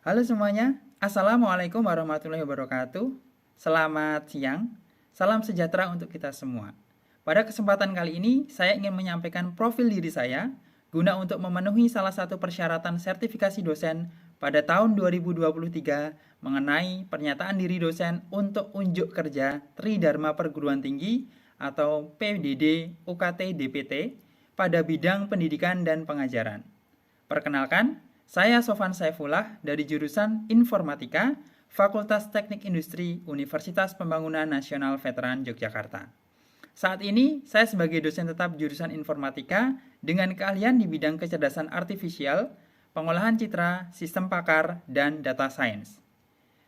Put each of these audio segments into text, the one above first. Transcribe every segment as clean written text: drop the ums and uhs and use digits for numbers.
Halo semuanya, Assalamualaikum warahmatullahi wabarakatuh. Selamat siang, salam sejahtera untuk kita semua. Pada kesempatan kali ini, saya ingin menyampaikan profil diri saya guna untuk memenuhi salah satu persyaratan sertifikasi dosen pada tahun 2023 mengenai pernyataan diri dosen untuk unjuk kerja Tridharma Perguruan Tinggi atau PDD UKT DPT pada bidang pendidikan dan pengajaran. Perkenalkan, saya Sofan Saifullah dari jurusan Informatika, Fakultas Teknik Industri, Universitas Pembangunan Nasional Veteran Yogyakarta. Saat ini, saya sebagai dosen tetap jurusan Informatika dengan keahlian di bidang kecerdasan artifisial, pengolahan citra, sistem pakar, dan data science.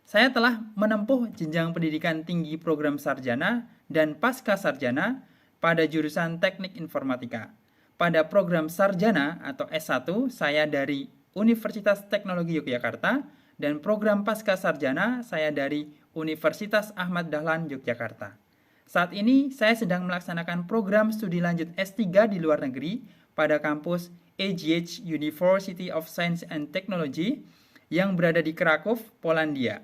Saya telah menempuh jenjang pendidikan tinggi program sarjana dan pasca sarjana pada jurusan Teknik Informatika. Pada program sarjana atau S1, saya dari Universitas Teknologi Yogyakarta dan program pasca sarjana saya dari Universitas Ahmad Dahlan Yogyakarta. Saat ini saya sedang melaksanakan program studi lanjut S3 di luar negeri pada kampus AGH University of Science and Technology yang berada di Kraków, Polandia.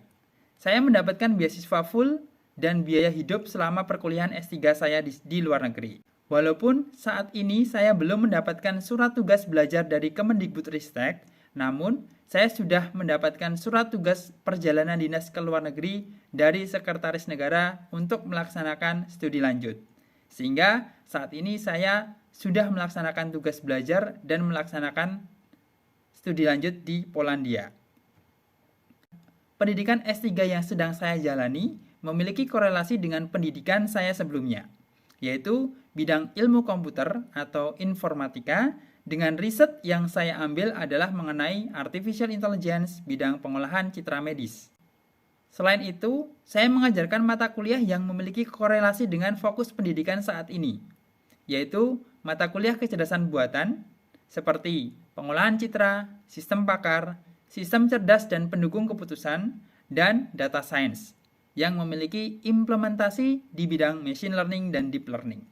Saya mendapatkan beasiswa full dan biaya hidup selama perkuliahan S3 saya di luar negeri. Walaupun saat ini saya belum mendapatkan surat tugas belajar dari Kemendikbudristek, namun saya sudah mendapatkan surat tugas perjalanan dinas ke luar negeri dari Sekretaris Negara untuk melaksanakan studi lanjut. Sehingga saat ini saya sudah melaksanakan tugas belajar dan melaksanakan studi lanjut di Polandia. Pendidikan S3 yang sedang saya jalani memiliki korelasi dengan pendidikan saya sebelumnya, yaitu bidang ilmu komputer atau informatika, dengan riset yang saya ambil adalah mengenai artificial intelligence bidang pengolahan citra medis. Selain itu, saya mengajarkan mata kuliah yang memiliki korelasi dengan fokus pendidikan saat ini, yaitu mata kuliah kecerdasan buatan, seperti pengolahan citra, sistem pakar, sistem cerdas dan pendukung keputusan, dan data science, yang memiliki implementasi di bidang machine learning dan deep learning.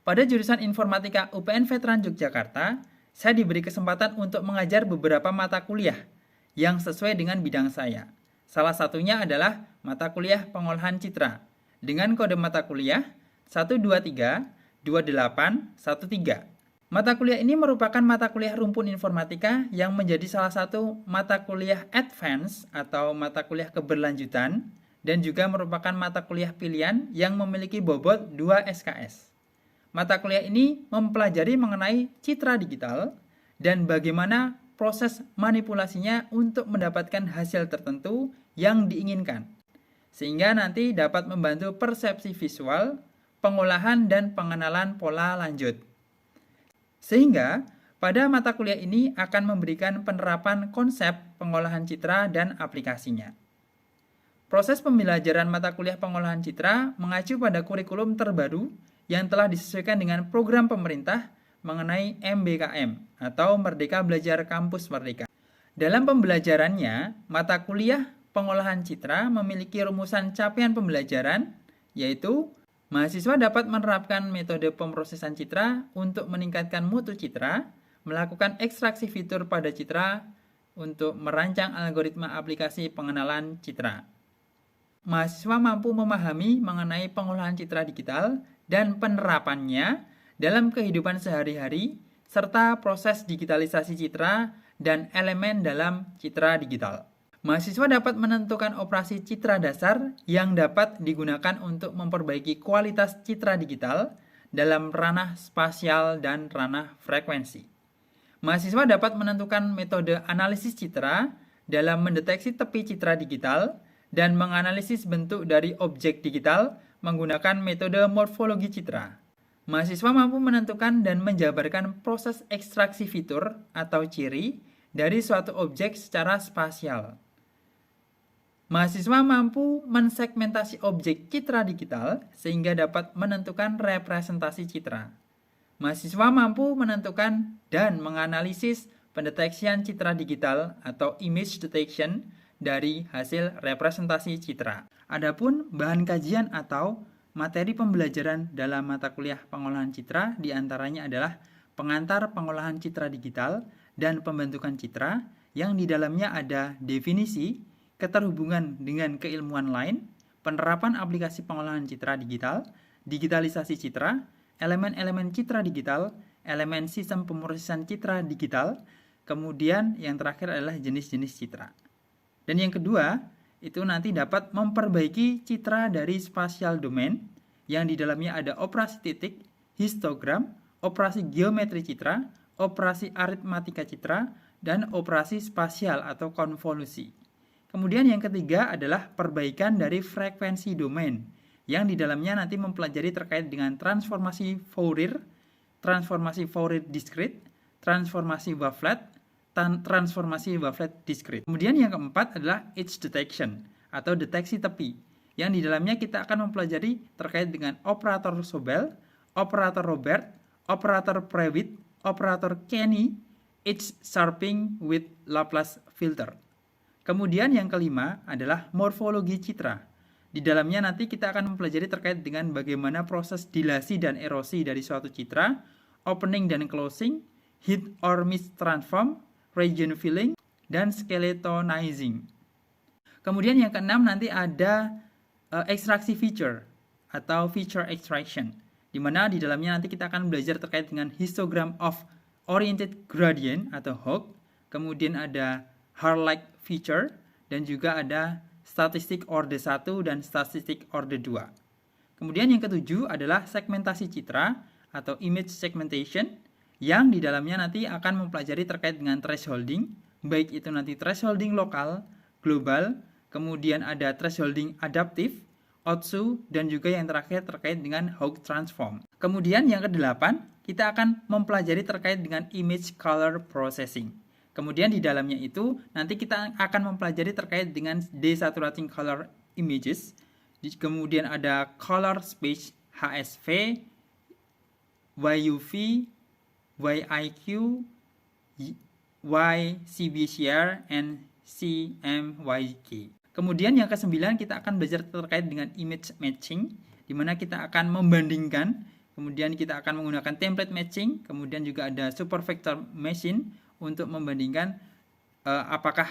Pada jurusan Informatika UPN Veteran Yogyakarta, saya diberi kesempatan untuk mengajar beberapa mata kuliah yang sesuai dengan bidang saya. Salah satunya adalah mata kuliah pengolahan citra dengan kode mata kuliah 123 28 13. Mata kuliah ini merupakan mata kuliah rumpun informatika yang menjadi salah satu mata kuliah advance atau mata kuliah keberlanjutan dan juga merupakan mata kuliah pilihan yang memiliki bobot 2 SKS. Mata kuliah ini mempelajari mengenai citra digital dan bagaimana proses manipulasinya untuk mendapatkan hasil tertentu yang diinginkan, sehingga nanti dapat membantu persepsi visual, pengolahan, dan pengenalan pola lanjut. Sehingga pada mata kuliah ini akan memberikan penerapan konsep pengolahan citra dan aplikasinya. Proses pembelajaran mata kuliah pengolahan citra mengacu pada kurikulum terbaru yang telah disesuaikan dengan program pemerintah mengenai MBKM atau Merdeka Belajar Kampus Merdeka. Dalam pembelajarannya, mata kuliah pengolahan citra memiliki rumusan capaian pembelajaran, yaitu mahasiswa dapat menerapkan metode pemrosesan citra untuk meningkatkan mutu citra, melakukan ekstraksi fitur pada citra untuk merancang algoritma aplikasi pengenalan citra. Mahasiswa mampu memahami mengenai pengolahan citra digital dan penerapannya dalam kehidupan sehari-hari, serta proses digitalisasi citra dan elemen dalam citra digital. Mahasiswa dapat menentukan operasi citra dasar yang dapat digunakan untuk memperbaiki kualitas citra digital dalam ranah spasial dan ranah frekuensi. Mahasiswa dapat menentukan metode analisis citra dalam mendeteksi tepi citra digital dan menganalisis bentuk dari objek digital menggunakan metode morfologi citra. Mahasiswa mampu menentukan dan menjabarkan proses ekstraksi fitur atau ciri dari suatu objek secara spasial. Mahasiswa mampu mensegmentasi objek citra digital sehingga dapat menentukan representasi citra. Mahasiswa mampu menentukan dan menganalisis pendeteksian citra digital atau image detection dari hasil representasi citra. Adapun bahan kajian atau materi pembelajaran dalam mata kuliah pengolahan citra diantaranya adalah pengantar pengolahan citra digital dan pembentukan citra, yang di dalamnya ada definisi, keterhubungan dengan keilmuan lain, penerapan aplikasi pengolahan citra digital, digitalisasi citra, elemen-elemen citra digital, elemen sistem pemrosesan citra digital, kemudian yang terakhir adalah jenis-jenis citra. Dan yang kedua, itu nanti dapat memperbaiki citra dari spasial domain, yang di dalamnya ada operasi titik, histogram, operasi geometri citra, operasi aritmatika citra, dan operasi spasial atau konvolusi. Kemudian yang ketiga adalah perbaikan dari frekuensi domain, yang di dalamnya nanti mempelajari terkait dengan transformasi Fourier, transformasi Fourier discrete, transformasi wavelet, transformasi wavelet discrete. Kemudian yang keempat adalah edge detection atau deteksi tepi, yang di dalamnya kita akan mempelajari terkait dengan operator Sobel, operator Robert, operator Prewitt, operator Kenny, edge sharpening with Laplace filter. Kemudian yang kelima adalah morfologi citra. Di dalamnya nanti kita akan mempelajari terkait dengan bagaimana proses dilasi dan erosi dari suatu citra, opening dan closing, hit or miss transform, region filling, dan skeletonizing. Kemudian yang keenam nanti ada ekstraksi feature atau feature extraction, di mana di dalamnya nanti kita akan belajar terkait dengan histogram of oriented gradient atau HOG, kemudian ada Harlech feature, dan juga ada statistik orde 1 dan statistik orde 2. Kemudian yang ketujuh adalah segmentasi citra atau image segmentation, yang di dalamnya nanti akan mempelajari terkait dengan thresholding, baik itu nanti thresholding lokal, global, kemudian ada thresholding adaptif, Otsu, dan juga yang terakhir terkait dengan Hawk transform. Kemudian yang kedelapan, kita akan mempelajari terkait dengan image color processing. Kemudian di dalamnya itu nanti kita akan mempelajari terkait dengan desaturating color images. Kemudian ada color space HSV, YUV, YIQ, YCBCR, and CMYK. Kemudian yang kesembilan kita akan belajar terkait dengan image matching, di mana kita akan membandingkan, kemudian kita akan menggunakan template matching, kemudian juga ada super vector machine untuk membandingkan apakah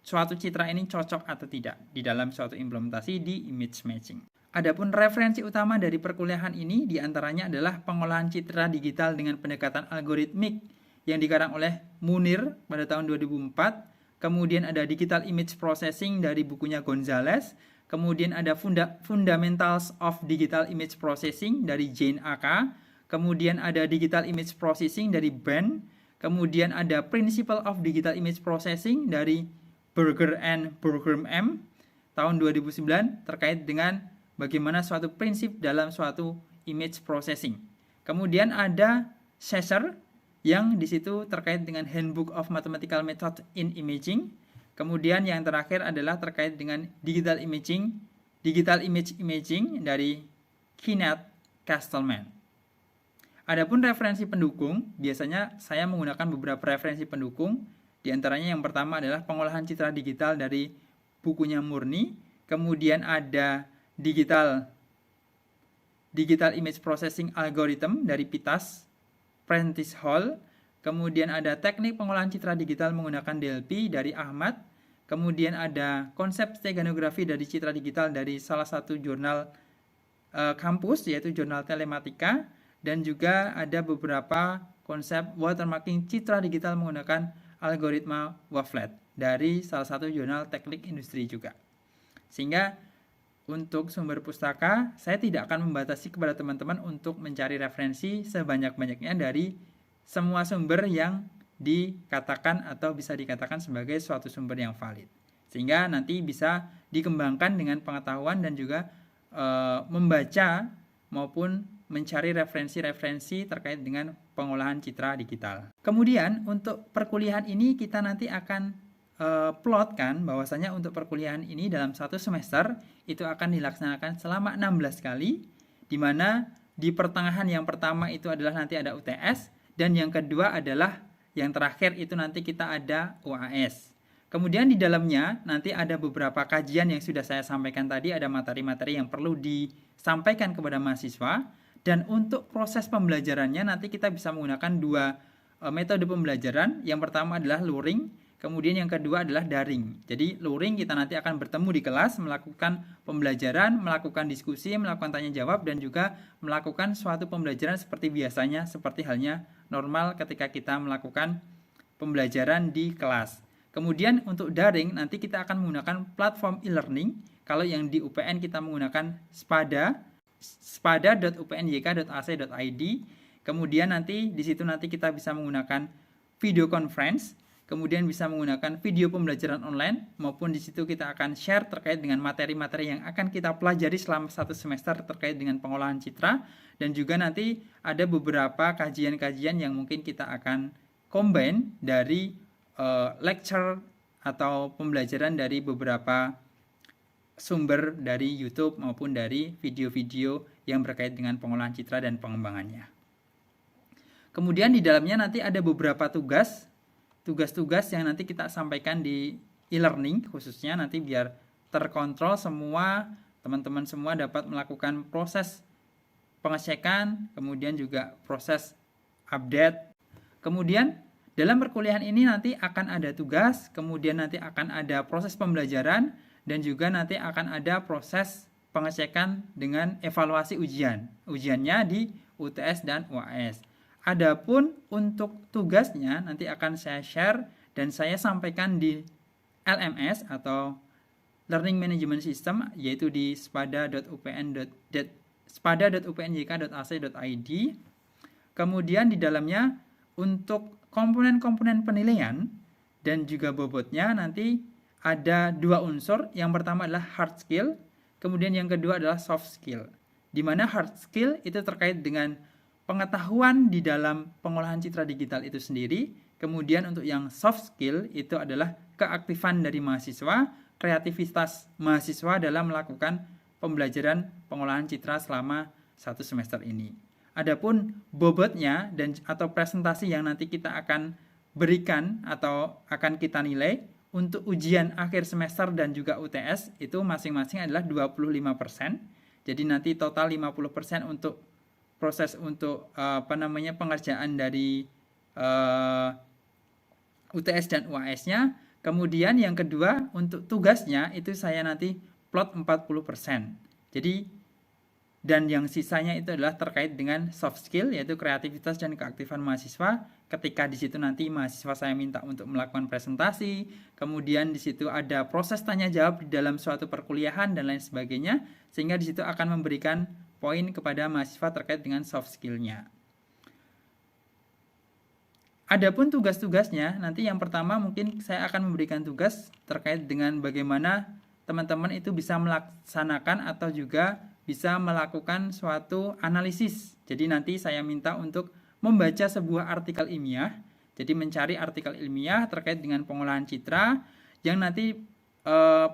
suatu citra ini cocok atau tidak di dalam suatu implementasi di image matching. Adapun referensi utama dari perkuliahan ini diantaranya adalah pengolahan citra digital dengan pendekatan algoritmik yang dikarang oleh Munir pada tahun 2004. Kemudian ada digital image processing dari bukunya Gonzalez. Kemudian ada Fundamentals of Digital Image Processing dari Jane A.K. Kemudian ada digital image processing dari Ben. Kemudian ada Principle of Digital Image Processing dari Berger and Burgum M tahun 2009 terkait dengan bagaimana suatu prinsip dalam suatu image processing. Kemudian ada Sasser yang di situ terkait dengan Handbook of Mathematical Method in Imaging. Kemudian yang terakhir adalah terkait dengan digital image imaging dari Kenneth Castleman. Adapun referensi pendukung, biasanya saya menggunakan beberapa referensi pendukung. Di antaranya yang pertama adalah pengolahan citra digital dari bukunya Murni. Kemudian ada digital image processing algorithm dari Pitas, Prentice Hall. Kemudian ada teknik pengolahan citra digital menggunakan DLP dari Ahmad. Kemudian ada konsep steganografi dari citra digital dari salah satu jurnal kampus, yaitu jurnal Telematika. Dan juga ada beberapa konsep watermarking citra digital menggunakan algoritma wavelet dari salah satu jurnal teknik industri juga. Sehingga untuk sumber pustaka, saya tidak akan membatasi kepada teman-teman untuk mencari referensi sebanyak-banyaknya dari semua sumber yang dikatakan atau bisa dikatakan sebagai suatu sumber yang valid. Sehingga nanti bisa dikembangkan dengan pengetahuan dan juga membaca maupun mencari referensi-referensi terkait dengan pengolahan citra digital. Kemudian untuk perkuliahan ini kita nanti akan plotkan bahwasanya untuk perkuliahan ini dalam satu semester itu akan dilaksanakan selama 16 kali, di mana di pertengahan yang pertama itu adalah nanti ada UTS, dan yang kedua adalah yang terakhir itu nanti kita ada UAS. Kemudian di dalamnya nanti ada beberapa kajian yang sudah saya sampaikan tadi, ada materi-materi yang perlu disampaikan kepada mahasiswa. Dan untuk proses pembelajarannya nanti kita bisa menggunakan dua metode pembelajaran. Yang pertama adalah luring, kemudian yang kedua adalah daring. Jadi luring kita nanti akan bertemu di kelas, melakukan pembelajaran, melakukan diskusi, melakukan tanya jawab, dan juga melakukan suatu pembelajaran seperti biasanya, seperti halnya normal ketika kita melakukan pembelajaran di kelas. Kemudian untuk daring nanti kita akan menggunakan platform e-learning. Kalau yang di UPN kita menggunakan spada.upnyk.ac.id. Kemudian nanti di situ nanti kita bisa menggunakan video conference, kemudian bisa menggunakan video pembelajaran online, maupun di situ kita akan share terkait dengan materi-materi yang akan kita pelajari selama 1 semester terkait dengan pengolahan citra, dan juga nanti ada beberapa kajian-kajian yang mungkin kita akan combine dari lecture atau pembelajaran dari beberapa sumber dari YouTube maupun dari video-video yang berkait dengan pengolahan citra dan pengembangannya. Kemudian di dalamnya nanti ada beberapa tugas-tugas yang nanti kita sampaikan di e-learning, khususnya nanti biar terkontrol semua, teman-teman semua dapat melakukan proses pengecekan, kemudian juga proses update. Kemudian dalam perkuliahan ini nanti akan ada tugas, kemudian nanti akan ada proses pembelajaran, dan juga nanti akan ada proses pengecekan dengan evaluasi ujian. Ujiannya di UTS dan UAS. Adapun untuk tugasnya nanti akan saya share dan saya sampaikan di LMS atau Learning Management System, yaitu di spada.upnyk.ac.id. Kemudian di dalamnya untuk komponen-komponen penilaian dan juga bobotnya nanti ada 2 unsur. Yang pertama adalah hard skill, kemudian yang kedua adalah soft skill. Di mana hard skill itu terkait dengan pengetahuan di dalam pengolahan citra digital itu sendiri. Kemudian untuk yang soft skill itu adalah keaktifan dari mahasiswa, kreativitas mahasiswa dalam melakukan pembelajaran pengolahan citra selama 1 semester ini. Adapun bobotnya dan atau presentasi yang nanti kita akan berikan atau akan kita nilai untuk ujian akhir semester dan juga UTS itu masing-masing adalah 25%. Jadi nanti total 50% untuk proses untuk pengerjaan dari UTS dan UAS-nya. Kemudian yang kedua untuk tugasnya itu saya nanti plot 40%. Jadi dan yang sisanya itu adalah terkait dengan soft skill, yaitu kreativitas dan keaktifan mahasiswa. Ketika di situ nanti mahasiswa saya minta untuk melakukan presentasi, kemudian di situ ada proses tanya jawab di dalam suatu perkuliahan dan lain sebagainya, sehingga di situ akan memberikan poin kepada mahasiswa terkait dengan soft skill-nya. Adapun tugas-tugasnya, nanti yang pertama mungkin saya akan memberikan tugas terkait dengan bagaimana teman-teman itu bisa melaksanakan atau juga bisa melakukan suatu analisis. Jadi nanti saya minta untuk membaca sebuah artikel ilmiah, jadi mencari artikel ilmiah terkait dengan pengolahan citra, yang nanti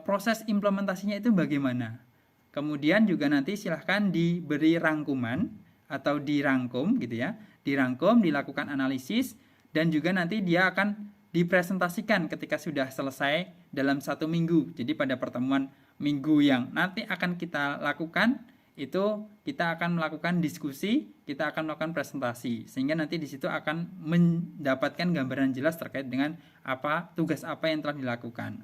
proses implementasinya itu bagaimana. Kemudian juga nanti silahkan diberi rangkuman atau dirangkum gitu ya. Dirangkum, dilakukan analisis, dan juga nanti dia akan dipresentasikan ketika sudah selesai dalam 1 minggu. Jadi pada pertemuan minggu yang nanti akan kita lakukan, itu kita akan melakukan diskusi, kita akan melakukan presentasi. Sehingga nanti di situ akan mendapatkan gambaran jelas terkait dengan tugas apa yang telah dilakukan.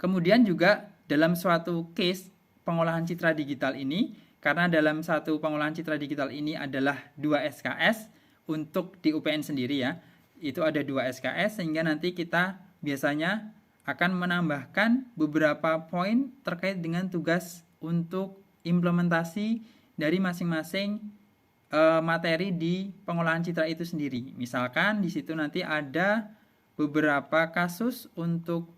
Kemudian juga dalam suatu case pengolahan citra digital ini, karena dalam satu pengolahan citra digital ini adalah 2 SKS untuk di UPN sendiri ya, itu ada 2 SKS, sehingga nanti kita biasanya akan menambahkan beberapa poin terkait dengan tugas untuk implementasi dari masing-masing materi di pengolahan citra itu sendiri. Misalkan di situ nanti ada beberapa kasus untuk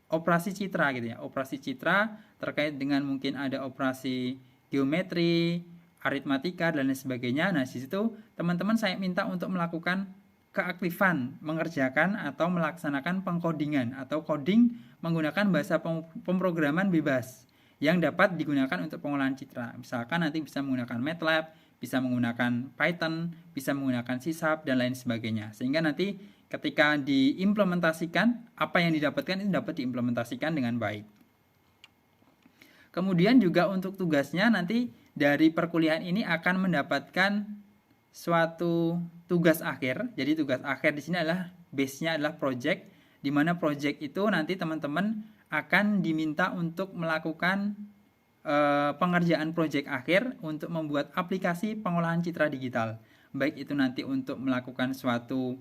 operasi citra gitu ya, operasi citra terkait dengan mungkin ada operasi geometri, aritmatika dan lain sebagainya. Nah, di situ teman-teman saya minta untuk melakukan keaktifan, mengerjakan atau melaksanakan pengkodingan atau coding menggunakan bahasa pemrograman bebas yang dapat digunakan untuk pengolahan citra. Misalkan nanti bisa menggunakan MATLAB, bisa menggunakan Python, bisa menggunakan C# dan lain sebagainya. Sehingga nanti ketika diimplementasikan, apa yang didapatkan itu dapat diimplementasikan dengan baik. Kemudian juga untuk tugasnya nanti dari perkuliahan ini akan mendapatkan suatu tugas akhir. Jadi tugas akhir di sini adalah base-nya adalah project, di mana project itu nanti teman-teman akan diminta untuk melakukan pengerjaan project akhir untuk membuat aplikasi pengolahan citra digital. Baik itu nanti untuk melakukan suatu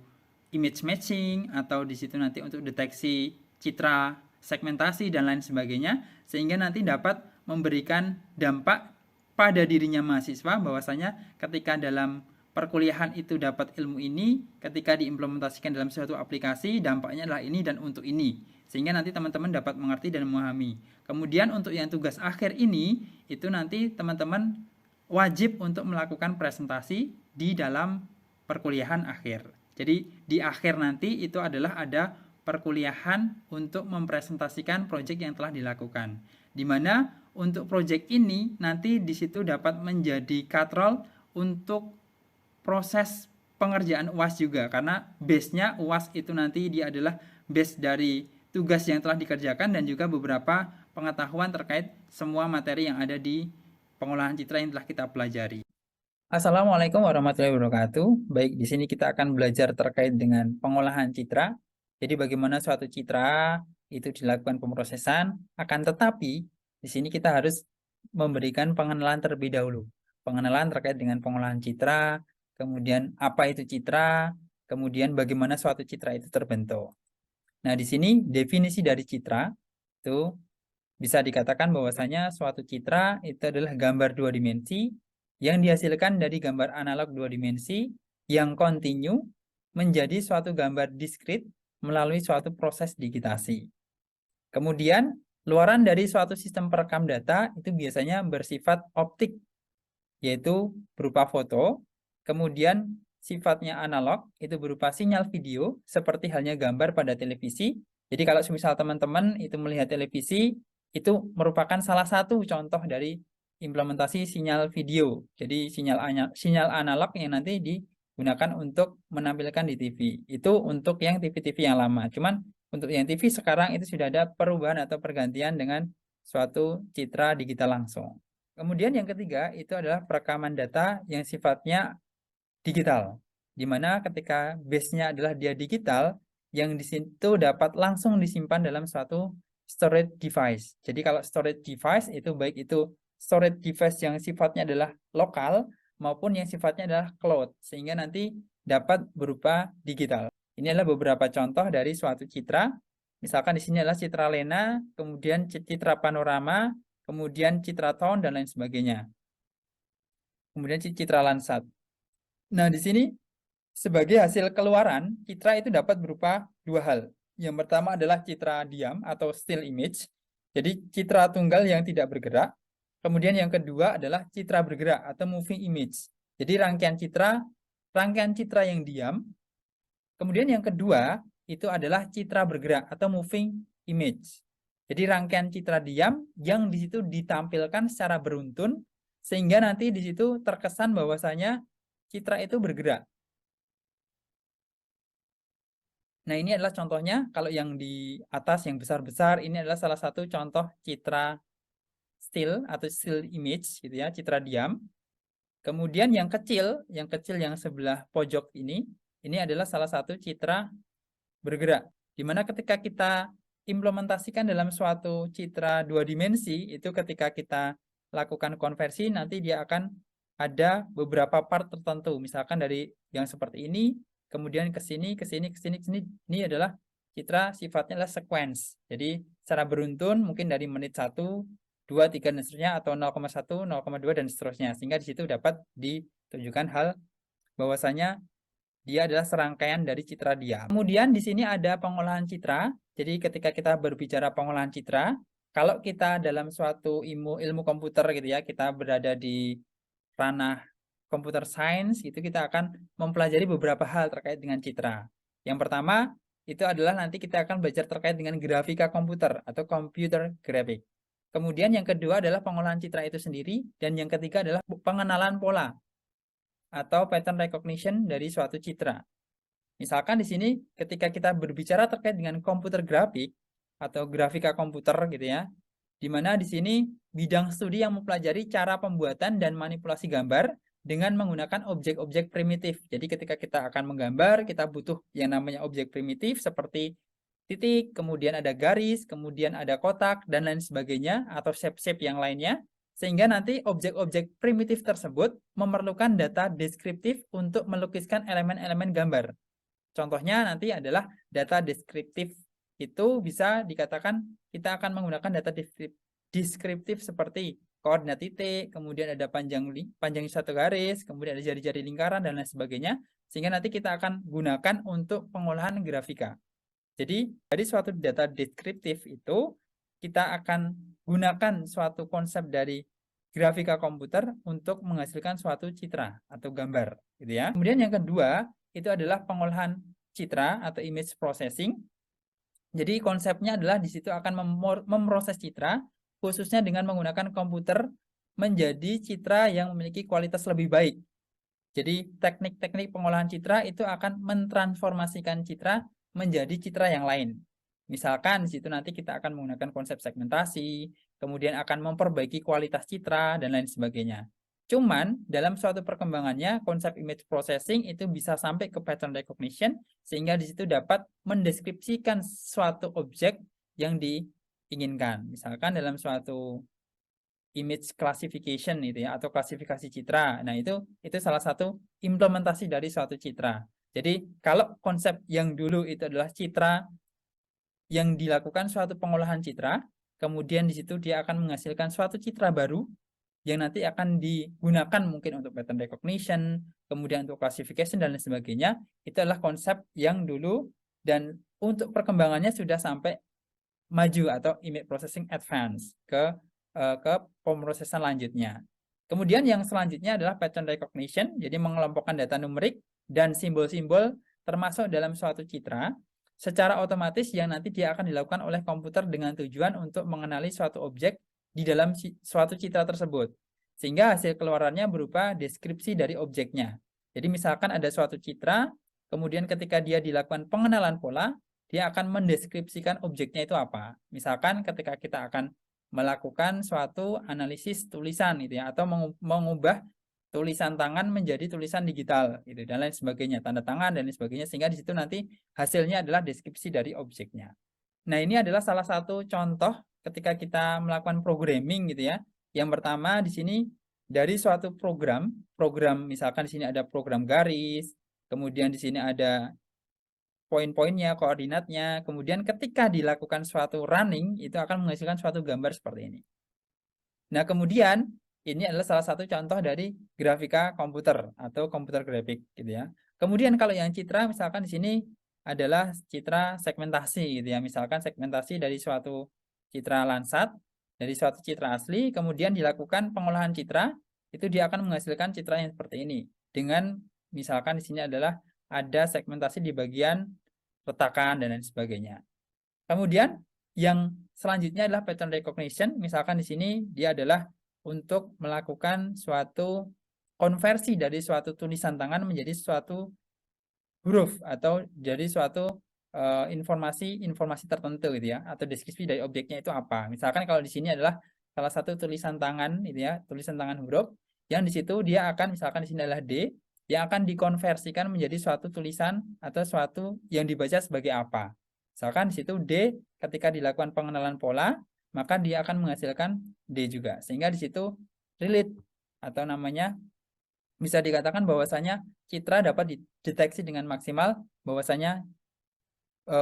image matching atau di situ nanti untuk deteksi citra, segmentasi dan lain sebagainya, sehingga nanti dapat memberikan dampak pada dirinya mahasiswa bahwasanya ketika dalam perkuliahan itu dapat ilmu ini, ketika diimplementasikan dalam suatu aplikasi dampaknya adalah ini dan untuk ini, sehingga nanti teman-teman dapat mengerti dan memahami. Kemudian untuk yang tugas akhir ini, itu nanti teman-teman wajib untuk melakukan presentasi di dalam perkuliahan akhir. Jadi di akhir nanti itu adalah ada perkuliahan untuk mempresentasikan proyek yang telah dilakukan. Di mana untuk proyek ini nanti di situ dapat menjadi katrol untuk proses pengerjaan UAS juga, karena base-nya UAS itu nanti dia adalah base dari tugas yang telah dikerjakan dan juga beberapa pengetahuan terkait semua materi yang ada di pengolahan citra yang telah kita pelajari. Assalamualaikum warahmatullahi wabarakatuh. Baik, di sini kita akan belajar terkait dengan pengolahan citra. Jadi bagaimana suatu citra itu dilakukan pemrosesan, akan tetapi di sini kita harus memberikan pengenalan terlebih dahulu. Pengenalan terkait dengan pengolahan citra, kemudian apa itu citra, kemudian bagaimana suatu citra itu terbentuk. Nah, di sini definisi dari citra itu bisa dikatakan bahwasanya suatu citra itu adalah gambar dua dimensi yang dihasilkan dari gambar analog dua dimensi yang kontinu menjadi suatu gambar diskrit melalui suatu proses digitasi. Kemudian, luaran dari suatu sistem perekam data itu biasanya bersifat optik, yaitu berupa foto, kemudian sifatnya analog, itu berupa sinyal video, seperti halnya gambar pada televisi. Jadi kalau misal teman-teman itu melihat televisi, itu merupakan salah satu contoh dari implementasi sinyal video. Jadi sinyal analog yang nanti digunakan untuk menampilkan di TV. Itu untuk yang TV-TV yang lama. Cuman untuk yang TV sekarang itu sudah ada perubahan atau pergantian dengan suatu citra digital langsung. Kemudian yang ketiga itu adalah perekaman data yang sifatnya digital, di mana ketika base-nya adalah dia digital, yang di situ dapat langsung disimpan dalam suatu storage device. Jadi kalau storage device itu baik itu storage device yang sifatnya adalah lokal maupun yang sifatnya adalah cloud, sehingga nanti dapat berupa digital. Ini adalah beberapa contoh dari suatu citra. Misalkan di sini adalah citra Lena, kemudian citra panorama, kemudian citra tone dan lain sebagainya. Kemudian citra Landsat. Nah, di sini sebagai hasil keluaran, citra itu dapat berupa dua hal. Yang pertama adalah citra diam atau still image. Jadi citra tunggal yang tidak bergerak. Kemudian yang kedua adalah citra bergerak atau moving image. Jadi rangkaian citra yang diam. Kemudian yang kedua itu adalah citra bergerak atau moving image. Jadi rangkaian citra diam yang di situ ditampilkan secara beruntun sehingga nanti di situ terkesan bahwasanya citra itu bergerak. Nah, ini adalah contohnya. Kalau yang di atas yang besar-besar ini adalah salah satu contoh citra still atau still image gitu ya, citra diam. Kemudian yang kecil yang sebelah pojok ini adalah salah satu citra bergerak. Dimana ketika kita implementasikan dalam suatu citra dua dimensi, itu ketika kita lakukan konversi nanti dia akan ada beberapa part tertentu, misalkan dari yang seperti ini, kemudian ke sini. Ini adalah citra sifatnya adalah sequence. Jadi secara beruntun mungkin dari menit 1, 2, 3 dan seterusnya atau 0,1, 0,2 dan seterusnya. Sehingga di situ dapat ditunjukkan hal bahwasanya dia adalah serangkaian dari citra diam. Kemudian di sini ada pengolahan citra. Jadi ketika kita berbicara pengolahan citra, kalau kita dalam suatu ilmu komputer gitu ya, kita berada di ranah computer science, itu kita akan mempelajari beberapa hal terkait dengan citra. Yang pertama, itu adalah nanti kita akan belajar terkait dengan grafika komputer atau computer graphic. Kemudian yang kedua adalah pengolahan citra itu sendiri, dan yang ketiga adalah pengenalan pola atau pattern recognition dari suatu citra. Misalkan di sini ketika kita berbicara terkait dengan komputer grafik atau grafika komputer gitu ya, di mana di sini bidang studi yang mempelajari cara pembuatan dan manipulasi gambar dengan menggunakan objek-objek primitif. Jadi ketika kita akan menggambar, kita butuh yang namanya objek primitif seperti titik, kemudian ada garis, kemudian ada kotak, dan lain sebagainya, atau shape-shape yang lainnya. Sehingga nanti objek-objek primitif tersebut memerlukan data deskriptif untuk melukiskan elemen-elemen gambar. Contohnya nanti adalah data deskriptif. Itu bisa dikatakan kita akan menggunakan data deskriptif seperti koordinat titik, kemudian ada panjang satu garis, kemudian ada jari-jari lingkaran, dan lain sebagainya. Sehingga nanti kita akan gunakan untuk pengolahan grafika. Jadi, dari suatu data deskriptif itu, kita akan gunakan suatu konsep dari grafika komputer untuk menghasilkan suatu citra atau gambar, gitu ya. Kemudian yang kedua, itu adalah pengolahan citra atau image processing. Jadi konsepnya adalah di situ akan memproses citra, khususnya dengan menggunakan komputer menjadi citra yang memiliki kualitas lebih baik. Jadi teknik-teknik pengolahan citra itu akan mentransformasikan citra menjadi citra yang lain. Misalkan di situ nanti kita akan menggunakan konsep segmentasi, kemudian akan memperbaiki kualitas citra, dan lain sebagainya. Cuman dalam suatu perkembangannya konsep image processing itu bisa sampai ke pattern recognition, sehingga di situ dapat mendeskripsikan suatu objek yang diinginkan. Misalkan dalam suatu image classification itu ya, atau klasifikasi citra. Nah, itu salah satu implementasi dari suatu citra. Jadi, kalau konsep yang dulu itu adalah citra yang dilakukan suatu pengolahan citra, kemudian di situ dia akan menghasilkan suatu citra baru yang nanti akan digunakan mungkin untuk pattern recognition, kemudian untuk classification dan lain sebagainya. Itu adalah konsep yang dulu, dan untuk perkembangannya sudah sampai maju atau image processing advance ke pemrosesan lanjutnya. Kemudian yang selanjutnya adalah pattern recognition, jadi mengelompokkan data numerik dan simbol-simbol termasuk dalam suatu citra secara otomatis yang nanti dia akan dilakukan oleh komputer dengan tujuan untuk mengenali suatu objek di dalam suatu citra tersebut. Sehingga hasil keluarannya berupa deskripsi dari objeknya. Jadi misalkan ada suatu citra, kemudian ketika dia dilakukan pengenalan pola, dia akan mendeskripsikan objeknya itu apa. Misalkan ketika kita akan melakukan suatu analisis tulisan gitu ya, atau mengubah tulisan tangan menjadi tulisan digital gitu, dan lain sebagainya, tanda tangan dan lain sebagainya, sehingga di situ nanti hasilnya adalah deskripsi dari objeknya. Nah, ini adalah salah satu contoh ketika kita melakukan programming gitu ya. Yang pertama di sini dari suatu program misalkan di sini ada program garis, kemudian di sini ada poin-poinnya, koordinatnya, kemudian ketika dilakukan suatu running, itu akan menghasilkan suatu gambar seperti ini. Nah, kemudian ini adalah salah satu contoh dari grafika komputer atau komputer grafik gitu ya. Kemudian kalau yang citra, misalkan di sini adalah citra segmentasi gitu ya. Misalkan segmentasi dari suatu citra Landsat, dari suatu citra asli, kemudian dilakukan pengolahan citra, itu dia akan menghasilkan citra yang seperti ini. Dengan misalkan di sini adalah ada segmentasi di bagian retakan dan lain sebagainya. Kemudian yang selanjutnya adalah pattern recognition. Misalkan di sini dia adalah untuk melakukan suatu konversi dari suatu tulisan tangan menjadi suatu huruf atau jadi suatu informasi tertentu gitu ya, atau deskripsi dari objeknya itu apa. Misalkan kalau di sini adalah salah satu tulisan tangan gitu ya, tulisan tangan huruf yang di situ dia akan, misalkan di sini adalah D, yang akan dikonversikan menjadi suatu tulisan atau suatu yang dibaca sebagai apa. Misalkan di situ D ketika dilakukan pengenalan pola, maka dia akan menghasilkan D juga. Sehingga di situ relate atau namanya bisa dikatakan bahwasanya citra dapat dideteksi dengan maksimal bahwasanya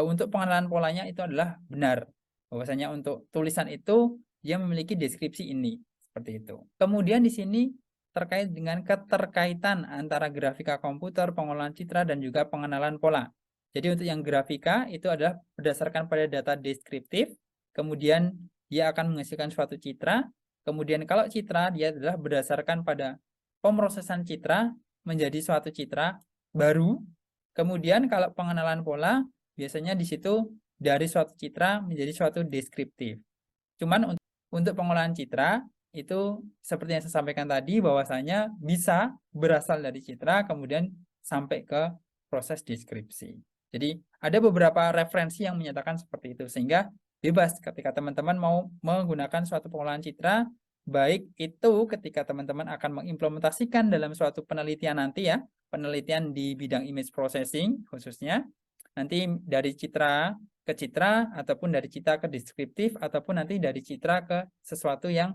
untuk pengenalan polanya itu adalah benar. Bahwasanya untuk tulisan itu dia memiliki deskripsi ini, seperti itu. Kemudian di sini terkait dengan keterkaitan antara grafika komputer, pengolahan citra, dan juga pengenalan pola. Jadi untuk yang grafika itu adalah berdasarkan pada data deskriptif, kemudian dia akan menghasilkan suatu citra, kemudian kalau citra dia adalah berdasarkan pada pemrosesan citra menjadi suatu citra baru, kemudian kalau pengenalan pola biasanya di situ dari suatu citra menjadi suatu deskriptif. Cuman untuk pengolahan citra itu seperti yang saya sampaikan tadi bahwasanya bisa berasal dari citra kemudian sampai ke proses deskripsi. Jadi ada beberapa referensi yang menyatakan seperti itu, sehingga bebas ketika teman-teman mau menggunakan suatu pengolahan citra baik itu ketika teman-teman akan mengimplementasikan dalam suatu penelitian nanti ya, penelitian di bidang image processing khususnya, nanti dari citra ke citra, ataupun dari citra ke deskriptif, ataupun nanti dari citra ke sesuatu yang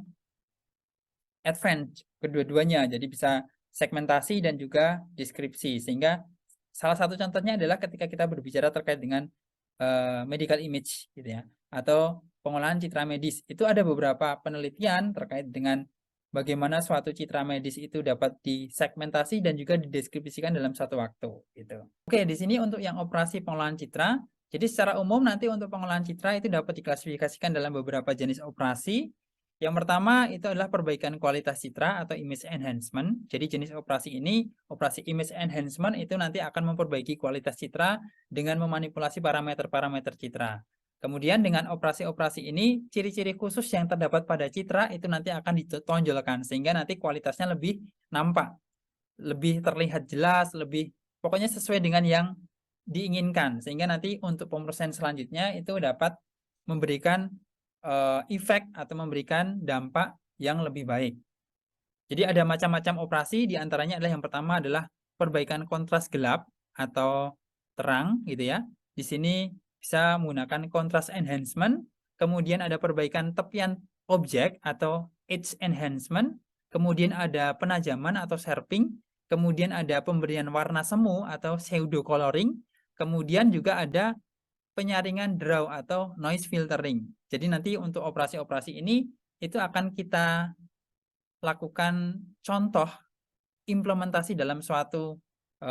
advance, kedua-duanya. Jadi bisa segmentasi dan juga deskripsi. Sehingga salah satu contohnya adalah ketika kita berbicara terkait dengan medical image gitu ya, atau pengolahan citra medis. Itu ada beberapa penelitian terkait dengan bagaimana suatu citra medis itu dapat disegmentasi dan juga dideskripsikan dalam satu waktu gitu. Oke, di sini untuk yang operasi pengolahan citra. Jadi secara umum nanti untuk pengolahan citra itu dapat diklasifikasikan dalam beberapa jenis operasi. Yang pertama itu adalah perbaikan kualitas citra atau image enhancement. Jadi jenis operasi ini, operasi image enhancement itu nanti akan memperbaiki kualitas citra dengan memanipulasi parameter-parameter citra. Kemudian dengan operasi-operasi ini, ciri-ciri khusus yang terdapat pada citra itu nanti akan ditonjolkan sehingga nanti kualitasnya lebih nampak, lebih terlihat jelas, lebih pokoknya sesuai dengan yang diinginkan. Sehingga nanti untuk pemrosesan selanjutnya itu dapat memberikan efek atau memberikan dampak yang lebih baik. Jadi ada macam-macam operasi, diantaranya adalah yang pertama adalah perbaikan kontras gelap atau terang gitu ya. Di sini bisa menggunakan kontras enhancement, kemudian ada perbaikan tepian objek atau edge enhancement, kemudian ada penajaman atau sharpening, kemudian ada pemberian warna semu atau pseudo coloring, kemudian juga ada penyaringan draw atau noise filtering. Jadi nanti untuk operasi-operasi ini itu akan kita lakukan contoh implementasi dalam suatu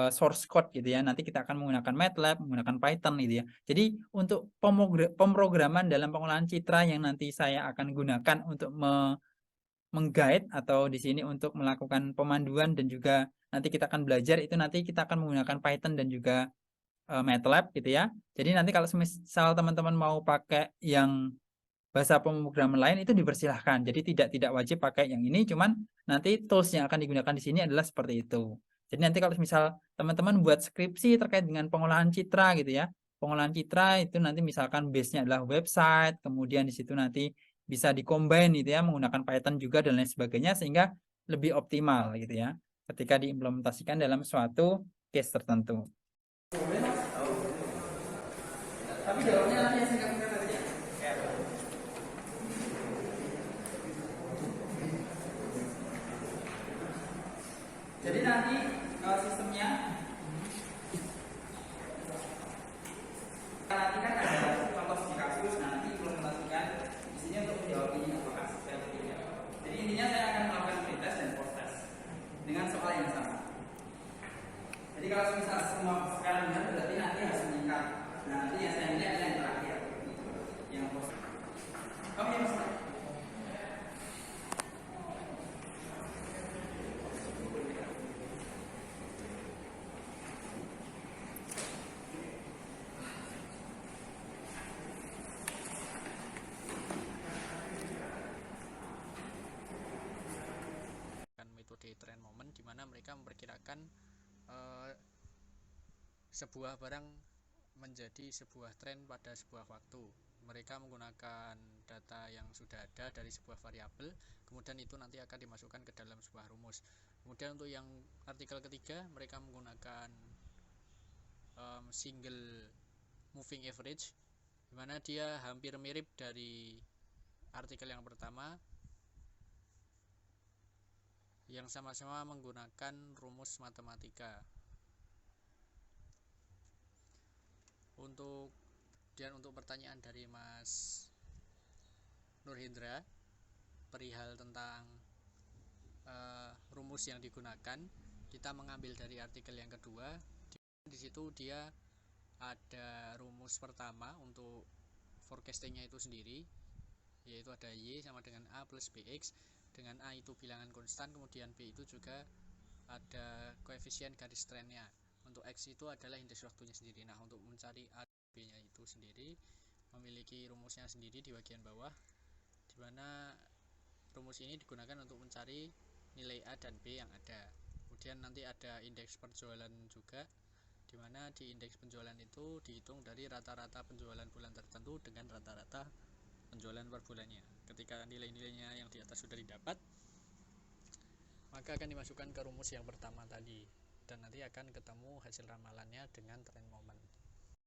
source code gitu ya. Nanti kita akan menggunakan MATLAB, menggunakan Python gitu ya. Jadi untuk pemrograman dalam pengolahan citra yang nanti saya akan gunakan untuk mengguide atau di sini untuk melakukan pemanduan dan juga nanti kita akan belajar itu nanti kita akan menggunakan Python dan juga MATLAB gitu ya. Jadi nanti kalau misal teman-teman mau pakai yang bahasa pemrograman lain itu dipersilahkan. Jadi tidak wajib pakai yang ini, cuman nanti tools yang akan digunakan di sini adalah seperti itu. Jadi nanti kalau misal teman-teman buat skripsi terkait dengan pengolahan citra gitu ya. Pengolahan citra itu nanti misalkan base-nya adalah website, kemudian di situ nanti bisa dikombin gitu ya menggunakan Python juga dan lain sebagainya sehingga lebih optimal gitu ya ketika diimplementasikan dalam suatu case tertentu. Tapi jawabnya nanti yang singkat-singkat aja. Jadi nanti sistemnya nanti kan ada contoh studi kasus, nanti implementasikan di sini untuk menjawab ini apakah sesuai atau tidak. Jadi intinya saya akan melakukan pretest dan post test dengan soal yang sama. Jadi kalau misal semua sekarang benar berarti nanti harus meningkat. Nah nanti yang saya lihat yang terakhir, yang post. Oke mas. Metode trend moment di mana mereka memperkirakan sebuah barang menjadi sebuah tren pada sebuah waktu. Mereka menggunakan data yang sudah ada dari sebuah variabel, kemudian itu nanti akan dimasukkan ke dalam sebuah rumus. Kemudian untuk yang artikel ketiga, mereka menggunakan single moving average, di mana dia hampir mirip dari artikel yang pertama, yang sama-sama menggunakan rumus matematika. Untuk pertanyaan dari Mas Nurhendra perihal tentang rumus yang digunakan, kita mengambil dari artikel yang kedua. Di situ dia ada rumus pertama untuk forecastingnya itu sendiri, yaitu ada Y sama dengan A plus BX, dengan A itu bilangan konstan, kemudian B itu juga ada koefisien garis trennya. Untuk X itu adalah indeks waktunya sendiri. Nah, untuk mencari A dan B nya itu sendiri memiliki rumusnya sendiri di bagian bawah, di mana rumus ini digunakan untuk mencari nilai A dan B yang ada. Kemudian nanti ada indeks penjualan juga, di mana di indeks penjualan itu dihitung dari rata-rata penjualan bulan tertentu dengan rata-rata penjualan per bulannya. Ketika nilai-nilainya yang di atas sudah didapat, maka akan dimasukkan ke rumus yang pertama tadi, dan nanti akan ketemu hasil ramalannya dengan tren momen.